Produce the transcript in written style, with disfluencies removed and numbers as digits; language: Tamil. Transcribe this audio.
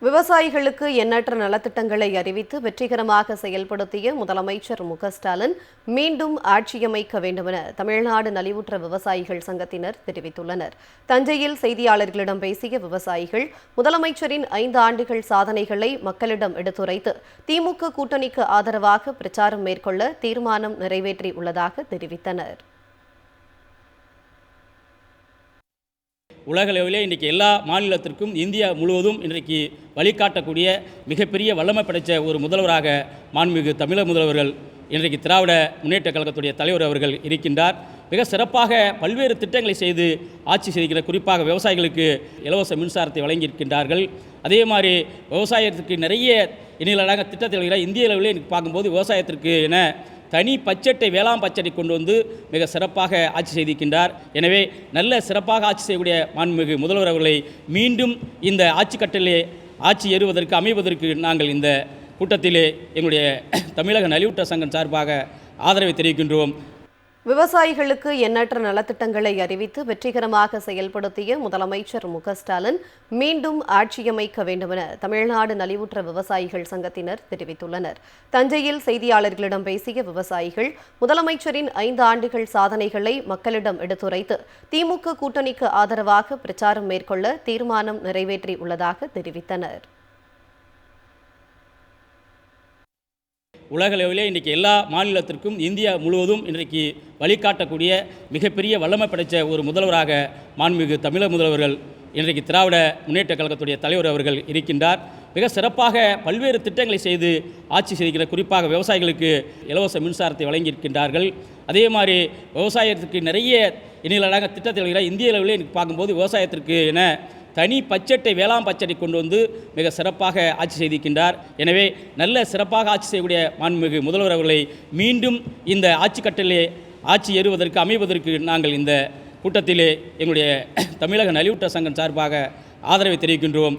விவசாயிகளுக்கு எண்ணற்ற நலத்திட்டங்களை அறிவித்து வெற்றிகரமாக செயல்படுத்திய முதலமைச்சர் ஸ்டாலின் மீண்டும் ஆட்சியமைக்க வேண்டுமென தமிழ்நாடு நலிவுற்ற விவசாயிகள் சங்கத்தினர் தெரிவித்துள்ளனர். தஞ்சையில் செய்தியாளர்களிடம் பேசிய விவசாயிகள் முதலமைச்சரின் 5 ஆண்டுகள் சாதனைகளை மக்களிடம் எடுத்துரைத்து திமுக கூட்டணிக்கு ஆதரவாக பிரச்சாரம் மேற்கொள்ள தீர்மானம் நிறைவேற்றியுள்ளதாக தெரிவித்தனர். உலகளவிலே இன்றைக்கி எல்லா மாநிலத்திற்கும் இந்தியா முழுவதும் இன்றைக்கு வழிகாட்டக்கூடிய மிகப்பெரிய வல்லமை படைத்த ஒரு முதல்வராக மாண்புமிகு தமிழக முதல்வர்கள் இன்றைக்கு திராவிட முன்னேற்ற கழகத்துடைய தலைவர் அவர்கள் இருக்கின்றார். மிக சிறப்பாக பல்வேறு திட்டங்களை செய்து ஆட்சி செய்கிற குறிப்பாக விவசாயிகளுக்கு இலவச மின்சாரத்தை வழங்கியிருக்கின்றார்கள். அதே மாதிரி விவசாயத்திற்கு நிறைய இணையலாக திட்டத்தை இந்திய அளவிலே பார்க்கும்போது விவசாயத்திற்கு என தனி பட்ஜெட்டை வேளாண் பட்ஜெட்டை கொண்டு வந்து மிக சிறப்பாக ஆட்சி செய்திருக்கின்றார். எனவே நல்ல சிறப்பாக ஆட்சி செய்யக்கூடிய மாண்புமிகு முதல்வர் அவர்களை மீண்டும் இந்த ஆட்சி கட்டளை ஆட்சி ஏறுவதற்கு அமைவதற்கு நாங்கள் இந்த கூட்டத்திலே எங்களுடைய தமிழக நலிவுற்ற சங்கம் சார்பாக ஆதரவை தெரிவிக்கின்றோம். விவசாயிகளுக்கு எண்ணற்ற நலத்திட்டங்களை அறிவித்து வெற்றிகரமாக செயல்படுத்திய முதலமைச்சர் ஸ்டாலின் மீண்டும் ஆட்சியமைக்க வேண்டுமென தமிழ்நாடு நலிவுற்ற விவசாயிகள் சங்கத்தினர் தெரிவித்துள்ளனர். தஞ்சையில் செய்தியாளர்களிடம் பேசிய விவசாயிகள் முதலமைச்சரின் 5 ஆண்டுகள் சாதனைகளை மக்களிடம் எடுத்துரைத்து திமுக கூட்டணிக்கு ஆதரவாக பிரச்சாரம் மேற்கொள்ள தீர்மானம் நிறைவேற்றியுள்ளதாக தெரிவித்தனர். உலகளவிலே இன்றைக்கி எல்லா மாநிலத்திற்கும் இந்தியா முழுவதும் இன்றைக்கு வழிகாட்டக்கூடிய மிகப்பெரிய வல்லமை படைத்த ஒரு முதல்வராக மாண்புமிகு தமிழக முதல்வர்கள் இன்றைக்கு திராவிட முன்னேற்ற கழகத்துடைய தலைவர் அவர்கள் இருக்கின்றார். மிக சிறப்பாக பல்வேறு திட்டங்களை செய்து ஆட்சி செய்கிற குறிப்பாக விவசாயிகளுக்கு இலவச மின்சாரத்தை வழங்கியிருக்கின்றார்கள். அதே மாதிரி விவசாயத்திற்கு நிறைய இணையலாக திட்டத்தை இந்திய அளவிலே பார்க்கும்போது விவசாயத்திற்கு என தனி பட்ஜெட்டை வேளாண் பட்ஜெட்டை கொண்டு வந்து மிக சிறப்பாக ஆட்சி செய்திருக்கின்றார். எனவே நல்ல சிறப்பாக ஆட்சி செய்யக்கூடிய மாண்புமிகு முதல்வர் அவர்களை மீண்டும் இந்த ஆட்சி கட்டளை ஆட்சி ஏறுவதற்கு அமைவதற்கு நாங்கள் இந்த கூட்டத்திலே எங்களுடைய தமிழக நலிவுற்ற சங்கம் சார்பாக ஆதரவை தெரிவிக்கின்றோம்.